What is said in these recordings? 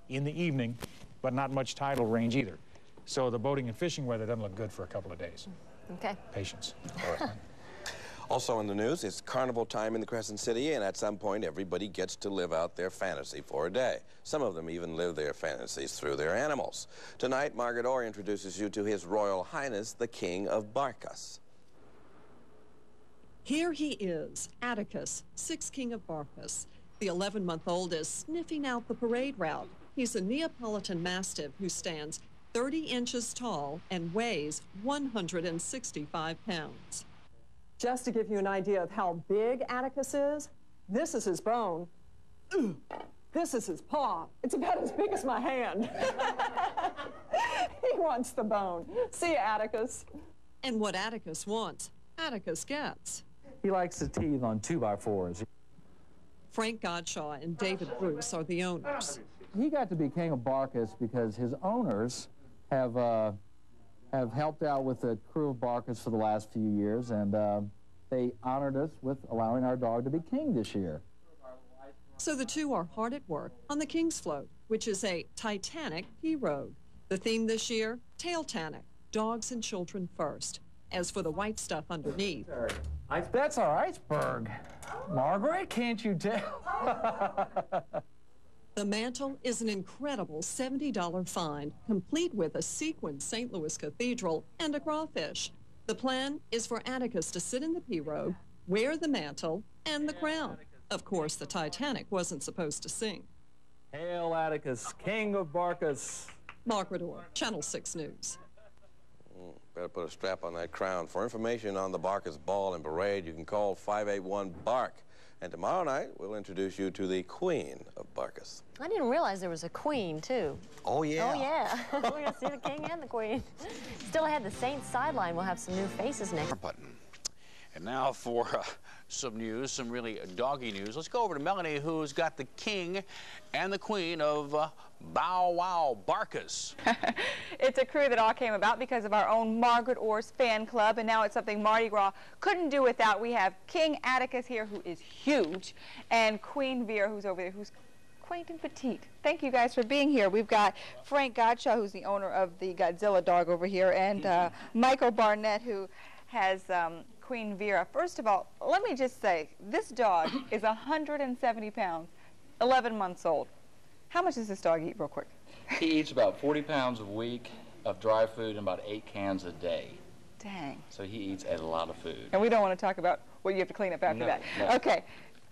in the evening, but not much tidal range either. So the boating and fishing weather doesn't look good for a couple of days. Okay. Patience. Also in the news, it's carnival time in the Crescent City, and at some point, everybody gets to live out their fantasy for a day. Some of them even live their fantasies through their animals. Tonight, Margaret Orr introduces you to His Royal Highness, the King of Barkus. Here he is, Atticus, 6th King of Barkus. The 11-month-old is sniffing out the parade route. He's a Neapolitan Mastiff who stands 30 inches tall and weighs 165 pounds. Just to give you an idea of how big Atticus is, this is his bone. This is his paw. It's about as big as my hand. He wants the bone. See you, Atticus. And what Atticus wants, Atticus gets. He likes to teeth on 2x4s. Frank Godshaw and David Bruce are the owners. He got to be King of Barkus because his owners have helped out with the crew of Barkus for the last few years, and they honored us with allowing our dog to be king this year. So the two are hard at work on the King's Float, which is a Titanic pirogue. The theme this year, Tailtanic, dogs and children first. As for the white stuff underneath, that's our iceberg. Margaret, can't you tell? the mantle is an incredible $70 find, complete with a sequined St. Louis cathedral and a crawfish. The plan is for Atticus to sit in the pirogue, wear the mantle and the crown. Of course, the Titanic wasn't supposed to sing. Hail Atticus, King of Barkus. Margaret Orr, Channel 6 News. Better put a strap on that crown. For information on the Barkus Ball and Parade, you can call 581-BARK. And tomorrow night, we'll introduce you to the Queen of Barkus. I didn't realize there was a queen, too. Oh, yeah. Oh, yeah. We're going to see the king and the queen. Still ahead, the Saints sideline. We'll have some new faces next. Button. And now for some news, some really doggy news. Let's go over to Melanie, who's got the king and the queen of Bow Wow Barkus. It's a crew that all came about because of our own Margaret Orr's fan club, and now it's something Mardi Gras couldn't do without. We have King Atticus here, who is huge, and Queen Vera, who's over there, who's quaint and petite. Thank you guys for being here. We've got Frank Godshaw, who's the owner of the Godzilla dog over here, and Michael Barnett, who has Queen Vera. First of all, let me just say, this dog is 170 pounds, 11 months old. How much does this dog eat, real quick? He eats about 40 pounds a week of dry food and about 8 cans a day. Dang. So he eats a lot of food. And we don't want to talk about what you have to clean up after that. No. Okay.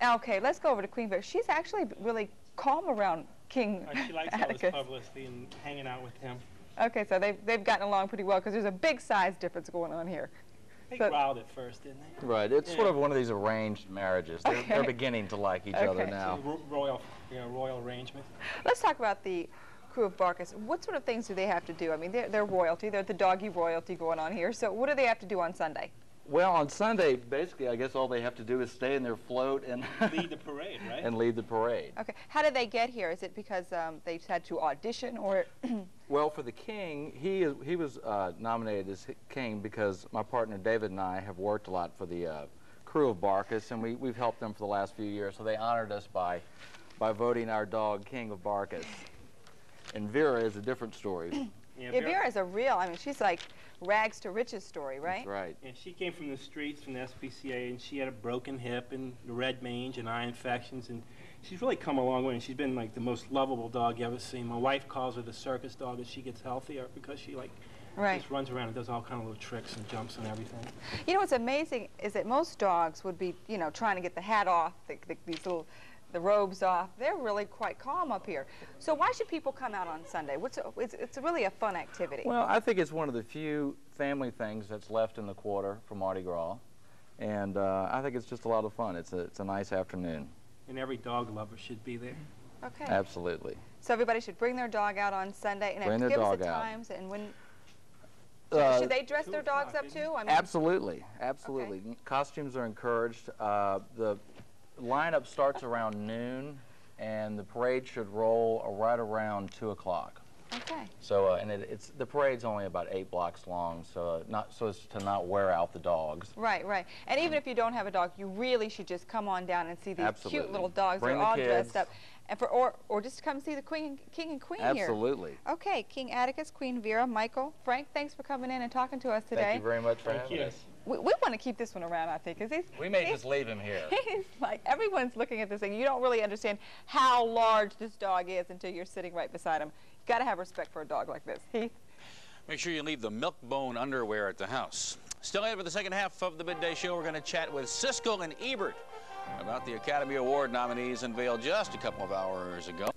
Okay, let's go over to Queen Vera. She's actually really calm around King She likes Atticus. all this publicity and hanging out with him. Okay, so they've gotten along pretty well because there's a big size difference going on here. They growled at first, didn't they? Right. It's sort of one of these arranged marriages. They're beginning to like each other now. Royal arrangement. Let's talk about the crew of Barkus. What sort of things do they have to do? I mean, they're royalty. They're the doggy royalty going on here. So what do they have to do on Sunday? Well, on Sunday, basically, I guess all they have to do is stay in their float and lead the parade, right? And lead the parade. Okay. How did they get here? Is it because they had to audition, or? Well, for the king, he was nominated as king because my partner David and I have worked a lot for the crew of Barkus, and we've helped them for the last few years. So they honored us by voting our dog King of Barkus. And Vera is a different story. Yeah, Vera is a real, I mean, she's like rags to riches story, right? That's right. Yeah, she came from the streets, from the SPCA, and she had a broken hip and red mange and eye infections, and she's really come a long way, and she's been like the most lovable dog you ever seen. My wife calls her the circus dog as she gets healthier because she just runs around and does all kind of little tricks and jumps and everything. You know what's amazing is that most dogs would be, you know, trying to get the hat off, the robes off. They're really quite calm up here. So why should people come out on Sunday? It's really a fun activity. Well, I think it's one of the few family things that's left in the quarter for Mardi Gras, and I think it's just a lot of fun. It's a nice afternoon. And every dog lover should be there. Okay. Absolutely. So everybody should bring their dog out on Sunday, and give us the times and when. Should they dress their dogs up too? I mean, absolutely, absolutely. Okay. Costumes are encouraged. The lineup starts around noon, and the parade should roll right around 2 o'clock. Okay. So, and the parade's only about 8 blocks long, so so as to not wear out the dogs. Right, right. And even if you don't have a dog, you really should just come on down and see these Absolutely. cute little dogs. Bring They're all kids. dressed up. and or just to come see the King and Queen here. Absolutely. Okay, King Atticus, Queen Vera, Michael, Frank, thanks for coming in and talking to us today. Thank you very much for having us. We want to keep this one around, I think, because we may just leave him here. He's like, everyone's looking at this thing. You don't really understand how large this dog is until you're sitting right beside him. You got to have respect for a dog like this. Heath? Make sure you leave the milk bone underwear at the house. Still ahead for the second half of the Midday Show, we're going to chat with Siskel and Ebert about the Academy Award nominees unveiled just a couple of hours ago.